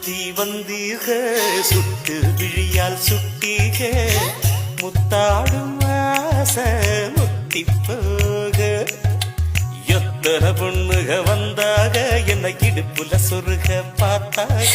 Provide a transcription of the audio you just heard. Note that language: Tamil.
சுத்தி வந்தீக சுட்டு விழியால் சுட்டீக முத்தாடும் ஆசை முத்தி போக எத்தனை பொண்ணுக வந்தாக என்னை இடுப்புல சொருக பார்த்தாக